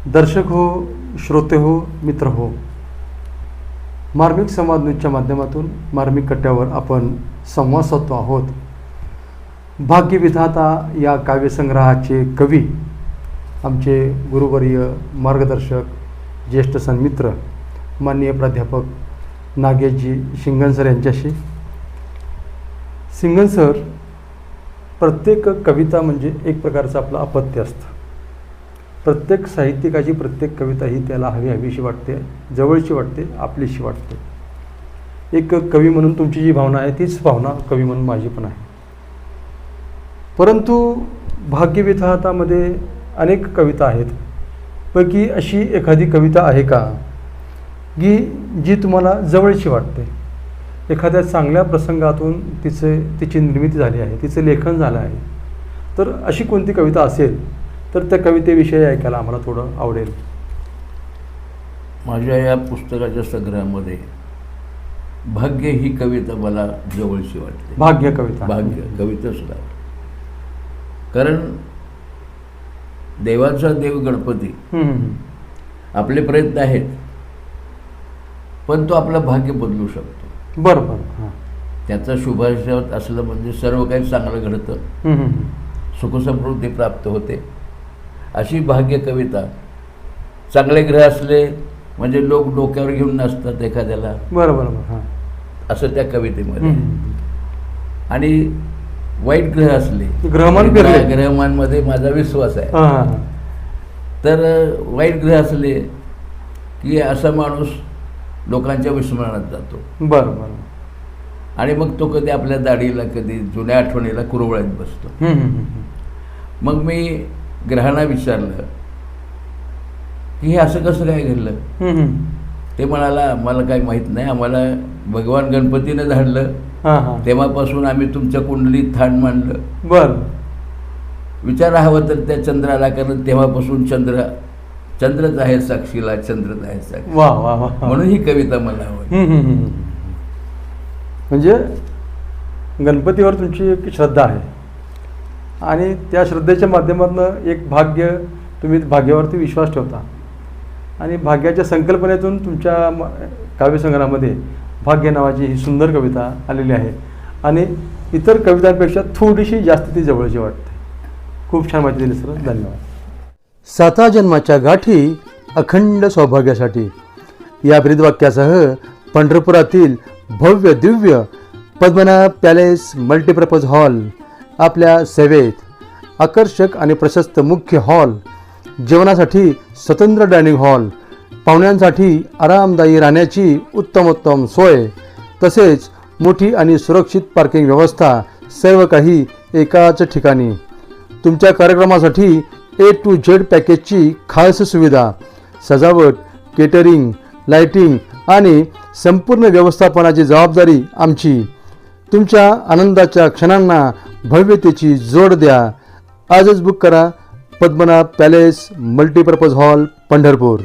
दर्शक हो, श्रोते हो, मित्र हो, मार्मिक संवाद न्यूजच्या माध्यमातून मार्मिक कट्ट्यावर आपण संवाद साधतो आहोत. भाग्यविधाता या काव्यसंग्रहाचे कवी आमचे गुरुवर्य, मार्गदर्शक, ज्येष्ठ सन्मित्र माननीय प्राध्यापक नागेशजी शिंगण सर यांच्याशी. शिंगण सर, प्रत्येक कविता म्हणजे एक प्रकारचं आपलं अपत्य असतं. प्रत्येक साहित्यिकाची प्रत्येक कविता ही त्याला हवीशी वाटते, जवळची वाटते, आपलीशी वाटते. एक कवी म्हणून तुमची जी भावना आहे तीच भावना कवी म्हणून माझी पण आहे. परंतु भाग्यविधातामध्ये अनेक कविता आहेत, पैकी अशी एखादी कविता आहे का की जी तुम्हाला जवळची वाटते? एखाद्या चांगल्या प्रसंगातून तिची निर्मिती झाली आहे, तिचं लेखन झालं आहे, तर अशी कोणती कविता असेल तर त्या कवितेविषयी ऐकायला आम्हाला थोडं आवडेल. माझ्या या पुस्तकाच्या संग्रहामध्ये भाग्य ही कविता मला जवळची वाटते. भाग्य कविता, भाग्य कविताच नाव. कारण देवाचा देव गणपती आपले प्रयत्न आहेत, पण तो आपलं भाग्य बदलू शकतो. बरोबर. त्याचा शुभाशयात असलं म्हणजे सर्व काही चांगलं घडतं, सुखसमृद्धी प्राप्त होते. अशी भाग्य कविता. चांगले ग्रह असले म्हणजे लोक डोक्यावर घेऊन नसतात एखाद्याला, बरोबर, असं त्या कवितेमध्ये. आणि वाईट ग्रह असले, ग्रहमानमध्ये माझा विश्वास आहे, तर वाईट ग्रह असले की असा माणूस लोकांच्या विस्मरणात जातो. बरोबर. आणि मग तो कधी आपल्या दाढीला, कधी जुन्या आठवणीला कुरवळत बसतो. मग मी ग्रहांना विचारलं की हे असं कसं काय घडलं. ते म्हणाला, मला काही माहीत नाही, आम्हाला भगवान गणपतीनं धाडलं, तेव्हापासून आम्ही तुमच्या कुंडलीत ठाण मांडलं. बरं. विचारा हवं तर त्या चंद्राला, कारण तेव्हापासून चंद्रच आहे साक्षीला, चंद्रच आहे साक्षी. वा वा वा. म्हणून ही कविता मला आवडली. म्हणजे गणपतीवर तुमची एक श्रद्धा आहे आणि त्या श्रद्धेच्या माध्यमातून एक भाग्य, तुम्ही भाग्यावरती विश्वास ठेवता आणि भाग्याच्या संकल्पनेतून तुमच्या काव्यसंग्रहामध्ये भाग्य नावाची ही सुंदर कविता आलेली आहे आणि इतर कवितांपेक्षा थोडीशी जास्त ती जवळची वाटते. खूप छान माहिती दिली सर, धन्यवाद. 7 जन्माच्या गाठी अखंड सौभाग्यासाठी या ब्रीदवाक्यासह पंढरपुरातील भव्य Divya Padmanabha palace multipurpose hall आपल्या सेवेत. आकर्षक आणि प्रशस्त मुख्य हॉल, जेवणासाठी स्वतंत्र डायनिंग हॉल, पाहुण्यांसाठी आरामदायी राहण्याची उत्तमोत्तम सोय, तसेच मोठी आणि सुरक्षित पार्किंग व्यवस्था, सर्व काही एकाच ठिकाणी. तुमच्या कार्यक्रमासाठी A to Z पॅकेजची खास सुविधा, सजावट, केटरिंग, लाइटिंग आणि संपूर्ण व्यवस्थापनाची जबाबदारी आमची. तुमच्या आनंदाच्या क्षणांना भव्यतेची जोड द्या. आजच बुक करा. Padmanabha palace multipurpose hall, Pandharpur.